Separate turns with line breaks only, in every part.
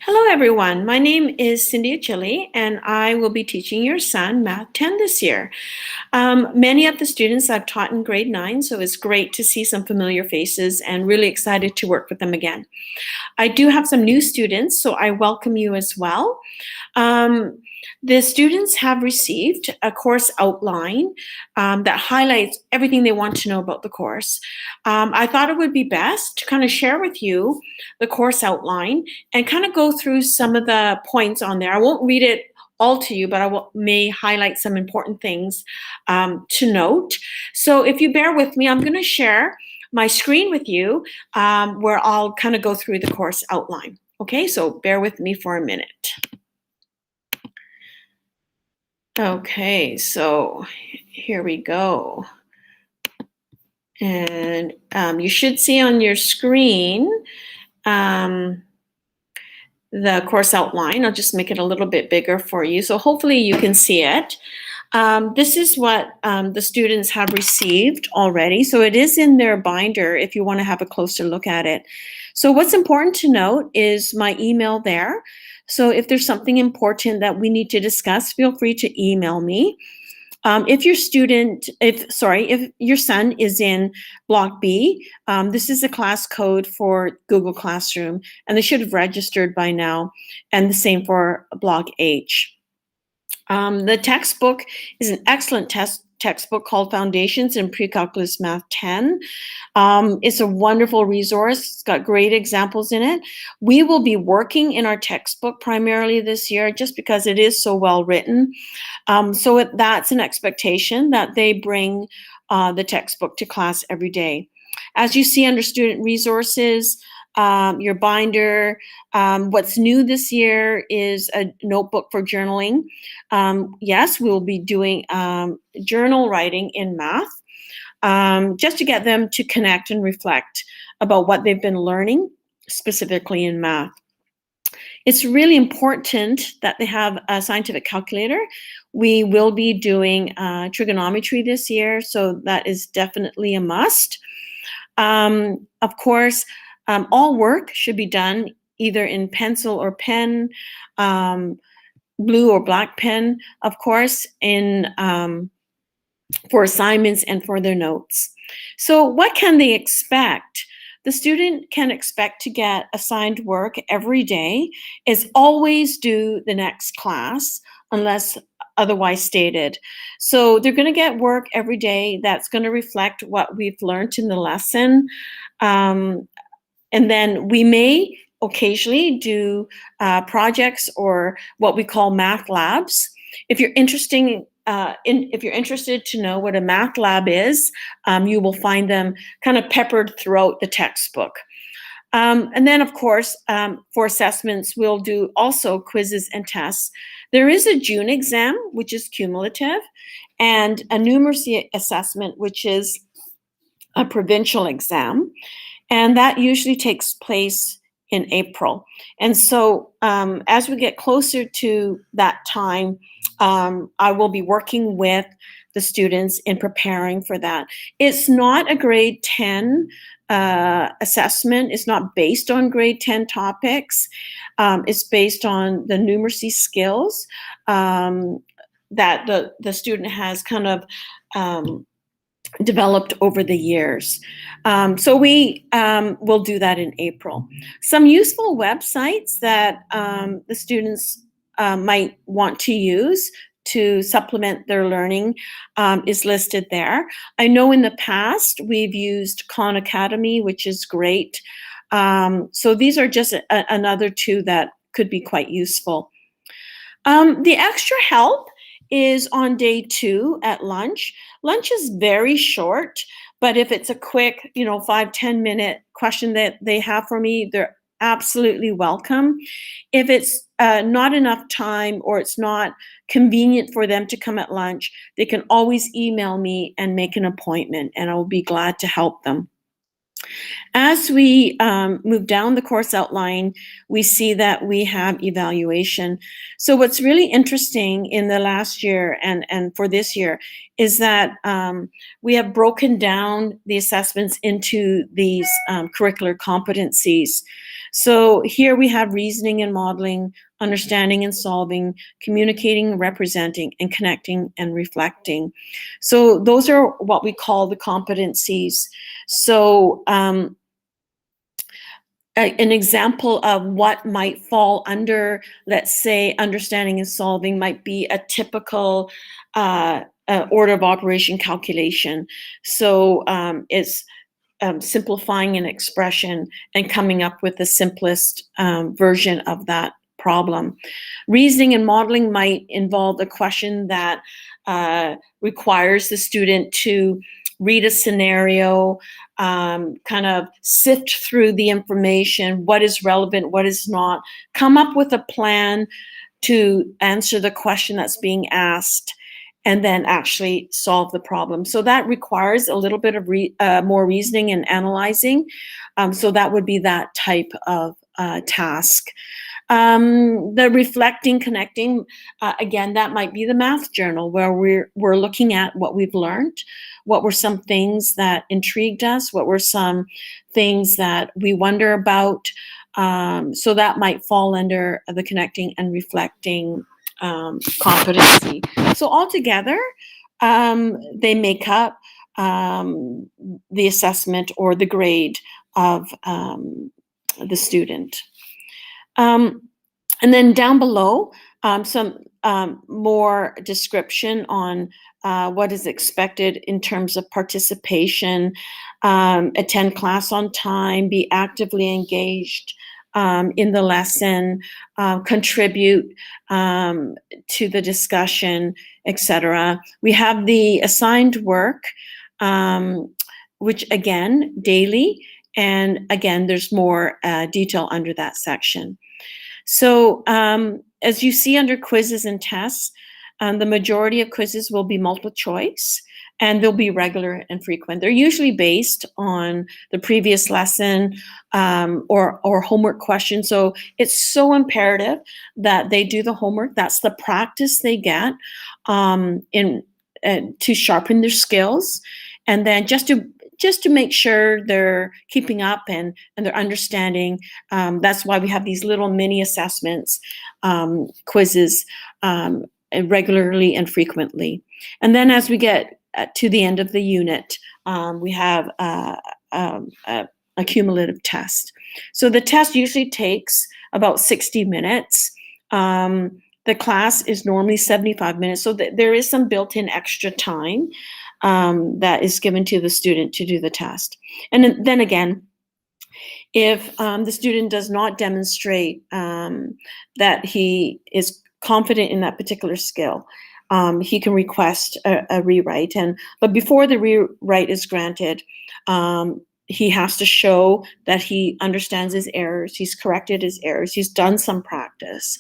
Hello, everyone. My name is Cindy Accili, and I will be teaching your son Math 10 this year. Many of the students I've taught in grade 9, so it's great to see some familiar faces and really excited to work with them again. I do have some new students, so I welcome you as well. The students have received a course outline that highlights everything they want to know about the course. I thought it would be best to kind of share with you the course outline and kind of go through some of the points on there. I won't read it all to you, but may highlight some important things to note. So if you bear with me, I'm going to share my screen with you where I'll kind of go through the course outline. Okay, so bear with me for a minute. Okay, so here we go. And you should see on your screen the course outline. I'll just make it a little bit bigger for you. So hopefully you can see it. This is what the students have received already. So it is in their binder if you want to have a closer look at it. So what's important to note is my email there. So if there's something important that we need to discuss, feel free to email me. If your son is in Block B, this is a class code for Google Classroom, and they should have registered by now, and the same for Block H. The textbook is an excellent textbook called Foundations in Pre-Calculus Math 10. It's a wonderful resource. It's got great examples in it. We will be working in our textbook primarily this year just because it is so well written. That's an expectation that they bring the textbook to class every day. As you see under student resources, your binder. What's new this year is a notebook for journaling. Yes, we'll be doing journal writing in math, just to get them to connect and reflect about what they've been learning, specifically in math. It's really important that they have a scientific calculator. We will be doing trigonometry this year, so that is definitely a must. Of course, all work should be done either in pencil or pen, blue or black pen, of course, for assignments and for their notes. So what can they expect? The student can expect to get assigned work every day, is always due the next class unless otherwise stated. So they're going to get work every day that's going to reflect what we've learned in the lesson. And then we may occasionally do projects or what we call math labs. If you're interested to know what a math lab is, you will find them kind of peppered throughout the textbook. And then, of course, for assessments, we'll do also quizzes and tests. There is a June exam, which is cumulative, and a numeracy assessment, which is a provincial exam. And that usually takes place in April. And so as we get closer to that time, I will be working with the students in preparing for that. It's not a grade 10 assessment. It's not based on grade 10 topics. It's based on the numeracy skills that the student has kind of developed over the years. So we will do that in April. Some useful websites that the students might want to use to supplement their learning is listed there. I know in the past we've used Khan Academy, which is great. So these are just another two that could be quite useful. The extra help is on day 2 at lunch. Lunch is very short, but if it's a quick, 5-10 minute question that they have for me, they're absolutely welcome. If it's not enough time or it's not convenient for them to come at lunch, they can always email me and make an appointment, and I will be glad to help them. As we move down the course outline, we see that we have evaluation. So what's really interesting in the last year and for this year is that we have broken down the assessments into these curricular competencies. So here we have reasoning and modeling, understanding and solving, communicating, representing, and connecting and reflecting. So those are what we call the competencies. So an example of what might fall under, let's say, understanding and solving might be a typical order of operation calculation. So it's simplifying an expression and coming up with the simplest version of that problem. Reasoning and modeling might involve a question that requires the student to read a scenario, kind of sift through the information, what is relevant, what is not, come up with a plan to answer the question that's being asked, and then actually solve the problem. So that requires a little bit of more reasoning and analyzing. So that would be that type of task. The reflecting, connecting, again, that might be the math journal where we're looking at what we've learned, what were some things that intrigued us, what were some things that we wonder about. So that might fall under the connecting and reflecting competency. So altogether, they make up the assessment or the grade of the student. And then down below, some more description on what is expected in terms of participation, attend class on time, be actively engaged in the lesson, contribute to the discussion, etc. We have the assigned work, which again, daily, and again, there's more detail under that section. So as you see under quizzes and tests, the majority of quizzes will be multiple choice, and they'll be regular and frequent. They're usually based on the previous lesson or homework questions. So it's so imperative that they do the homework. That's the practice they get to sharpen their skills, and then just to make sure they're keeping up and they're understanding. That's why we have these little mini assessments, quizzes, regularly and frequently. And then as we get to the end of the unit, we have a cumulative test. So the test usually takes about 60 minutes. The class is normally 75 minutes, so there is some built-in extra time that is given to the student to do the test. And then again, if the student does not demonstrate that he is confident in that particular skill, he can request a rewrite. But before the rewrite is granted, he has to show that he understands his errors, he's corrected his errors, he's done some practice,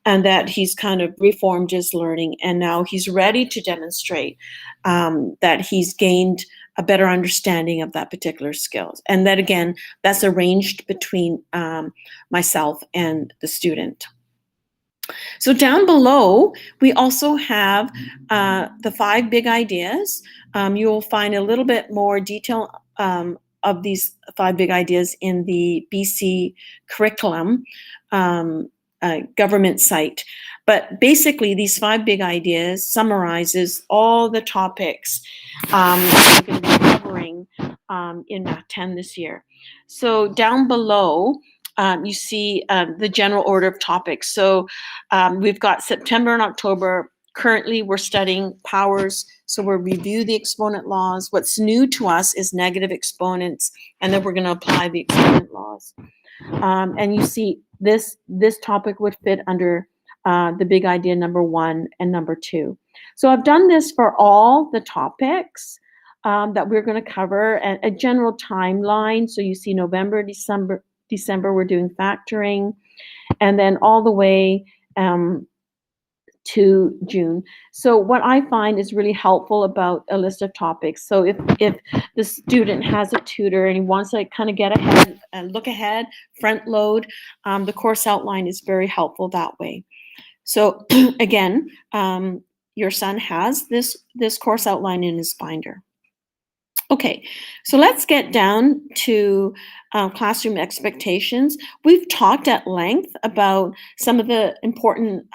and that he's kind of reformed his learning, and now he's ready to demonstrate that he's gained a better understanding of that particular skills. And that, again, that's arranged between myself and the student. So down below, we also have the 5 big ideas. You will find a little bit more detail of these 5 big ideas in the BC curriculum government site. But basically, these 5 big ideas summarizes all the topics that we're going to be covering in Math 10 this year. So down below, you see the general order of topics. So we've got September and October. Currently, we're studying powers, so we'll review the exponent laws. What's new to us is negative exponents, and then we're going to apply the exponent laws. And you see this topic would fit under the big idea number 1 and number 2. So I've done this for all the topics that we're going to cover, a general timeline. So you see November, December we're doing factoring, and then all the way to June. So what I find is really helpful about a list of topics. So if the student has a tutor and he wants to kind of get ahead and look ahead, front load, the course outline is very helpful that way. So again, your son has this course outline in his binder. Okay, so let's get down to classroom expectations. We've talked at length about some of the important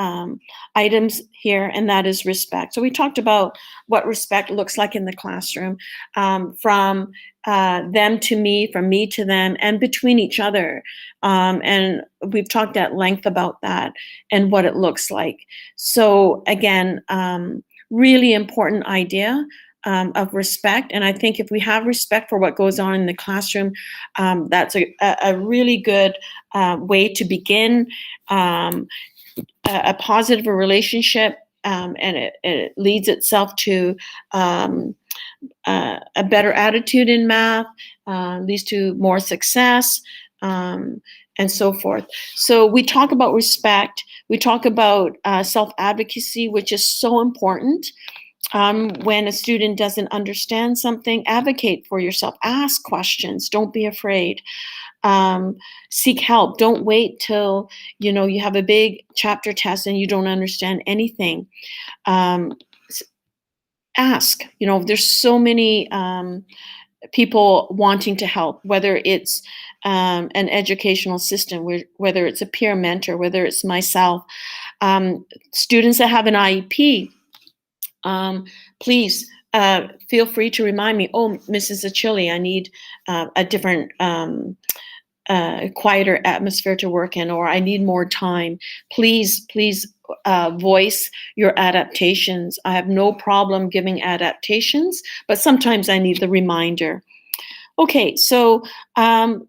items here, and that is respect. So we talked about what respect looks like in the classroom, from them to me, from me to them, and between each other. And we've talked at length about that and what it looks like. So again, really important idea of respect. And I think if we have respect for what goes on in the classroom, that's a really good way to begin a positive relationship, and it leads itself to a better attitude in math, leads to more success, and so forth. So we talk about respect. We talk about self-advocacy, which is so important. When a student doesn't understand something, advocate for yourself. Ask questions. Don't be afraid. Seek help. Don't wait till you have a big chapter test and you don't understand anything. Ask. There's so many people wanting to help, whether it's an educational system, whether it's a peer mentor, whether it's myself. Students that have an IEP, please feel free to remind me, oh, Mrs. Accili, I need a different, quieter atmosphere to work in, or I need more time. Please voice your adaptations. I have no problem giving adaptations, but sometimes I need the reminder. Okay, so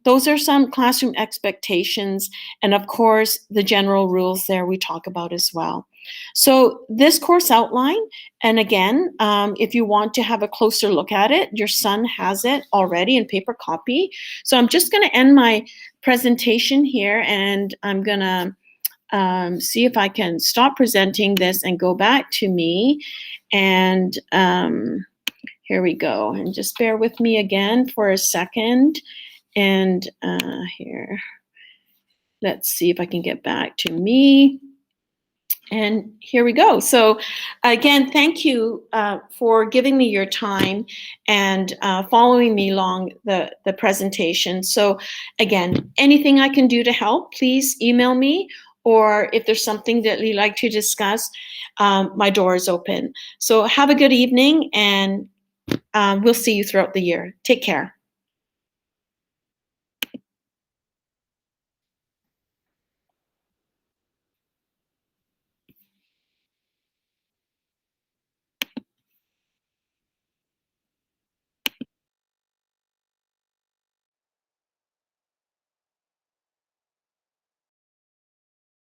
those are some classroom expectations, and of course, the general rules there we talk about as well. So this course outline, and again, if you want to have a closer look at it, your son has it already in paper copy. So I'm just going to end my presentation here, and I'm going to see if I can stop presenting this and go back to me. And here we go. And just bear with me again for a second. And here, let's see if I can get back to me. And here we go. So again, thank you for giving me your time and following me along the presentation. So again, anything I can do to help, please email me, or if there's something that you'd like to discuss, my door is open. So have a good evening, and we'll see you throughout the year. Take care.